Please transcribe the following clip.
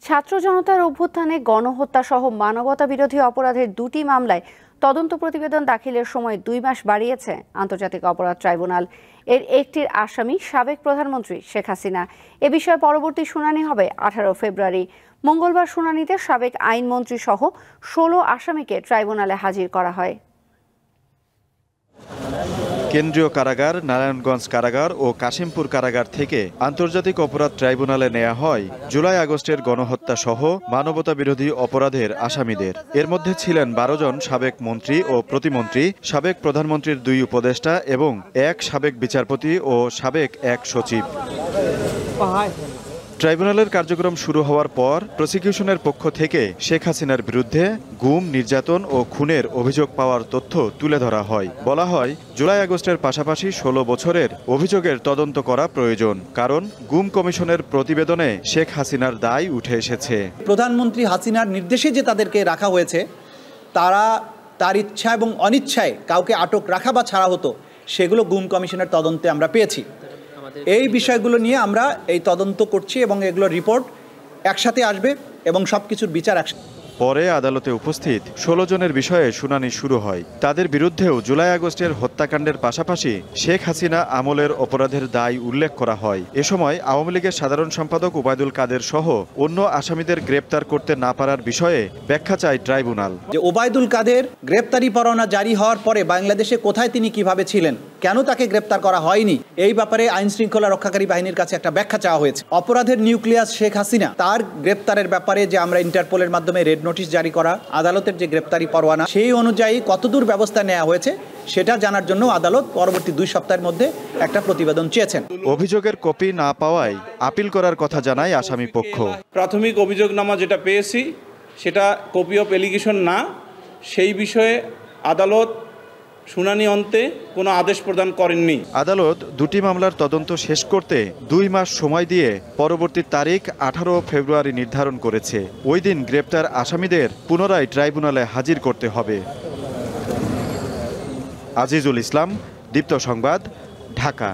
ছাত্র জনতার অভ্যুত্থানে গণহত্যা সহ মানবতা বিরোধী অপরাধের দুটি মামলায় তদন্ত প্রতিবেদন দাখিলের সময় 2 মাস বাড়িয়েছে আন্তর্জাতিক অপরাধ ট্রাইব্যুনাল। এর একটির আসামি সাবেক প্রধানমন্ত্রী শেখ হাসিনা। এ বিষয়ে পরবর্তী শুনানি হবে 18 ফেব্রুয়ারি। মঙ্গলবার শুনানিতে সাবেক আইনমন্ত্রী সহ 16 আসামিকে ট্রাইব্যুনালে হাজির করা হয়। কেন্দ্রীয় কারাগার, নারায়ণগঞ্জ কারাগার ও কাশিমপুর কারাগার থেকে আন্তর্জাতিক অপরাধ ট্রাইব্যুনালে নেওয়া হয় জুলাই আগস্টের গণহত্যা সহ মানবতা বিরোধী অপরাধের আসামিদের। এর মধ্যে ছিলেন 12 জন সাবেক মন্ত্রী ও প্রতিমন্ত্রী, সাবেক প্রধানমন্ত্রীর 2 উপদেষ্টা এবং 1 সাবেক বিচারপতি ও সাবেক 1 সচিব। ট্রাইব্যুনালের কার্যক্রম শুরু হওয়ার পর প্রসিকিউশনের পক্ষ থেকে শেখ হাসিনার বিরুদ্ধে গুম, নির্যাতন ও খুনের অভিযোগ পাওয়ার তথ্য তুলে ধরা হয়। বলা হয়, জুলাই আগস্টের পাশাপাশি 16 বছরের অভিযোগের তদন্ত করা প্রয়োজন, কারণ গুম কমিশনের প্রতিবেদনে শেখ হাসিনার দায় উঠে এসেছে। প্রধানমন্ত্রী হাসিনার নির্দেশে যে তাদেরকে রাখা হয়েছে, তার ইচ্ছা এবং অনিচ্ছায় কাউকে আটক রাখা বা ছাড়া হতো, সেগুলো গুম কমিশনের তদন্তে আমরা পেয়েছি। এই বিষয়গুলো নিয়ে আমরা এই তদন্ত করছি এবং এগুলো রিপোর্ট একসাথে আসবে এবং সবকিছুর বিচার একসাথে। পরে আদালতে উপস্থিত 16 জনের বিষয়ে শুনানি শুরু হয়। তাদের বিরুদ্ধেও জুলাই আগস্টের হত্যাকাণ্ডের পাশাপাশি শেখ হাসিনা আমলের অপরাধের দায় উল্লেখ করা হয়। এ সময় আওয়ামী লীগের সাধারণ সম্পাদক ওবায়দুল কাদের সহ অন্য আসামিদের গ্রেপ্তার করতে না পারার বিষয়ে ব্যাখ্যা চায় ট্রাইব্যুনাল। যে ওবায়দুল কাদের গ্রেপ্তারি পরোয়ানা জারি হওয়ার পরে বাংলাদেশে কোথায় তিনি কিভাবে ছিলেন, কেন তাকে গ্রেপ্তার করা হয়নি, এই ব্যাপারে আইন শৃঙ্খলা রক্ষাকারী বাহিনীর কাছে একটা ব্যাখ্যা চাওয়া হয়েছে। অপরাধের নিউক্লিয়াস শেখ হাসিনা, তার গ্রেপ্তারের ব্যাপারে যে আমরা ইন্টারপোলের মাধ্যমে রেড নোটিশ জারি করা, আদালতের যে গ্রেপ্তারি পরোয়ানা, সেই অনুযায়ী কতদূর ব্যবস্থা নেওয়া হয়েছে সেটা জানার জন্য আদালত পরবর্তী 2 সপ্তাহের মধ্যে একটা প্রতিবেদন চেয়েছেন। অভিযোগের কপি না পাওয়ায় আপিল করার কথা জানায় আসামি পক্ষ। প্রাথমিক অভিযোগনামা যেটা পেয়েছি সেটা কপি অফ এলিগেশন না, সেই বিষয়ে আদালত শুনানি অন্তে কোনো আদেশ প্রদান করেননি। আদালত দুটি মামলার তদন্ত শেষ করতে 2 মাস সময় দিয়ে পরবর্তী তারিখ 18 ফেব্রুয়ারি নির্ধারণ করেছে। ওই দিন গ্রেপ্তার আসামিদের পুনরায় ট্রাইব্যুনালে হাজির করতে হবে। আজিজুল ইসলাম, দীপ্ত সংবাদ, ঢাকা।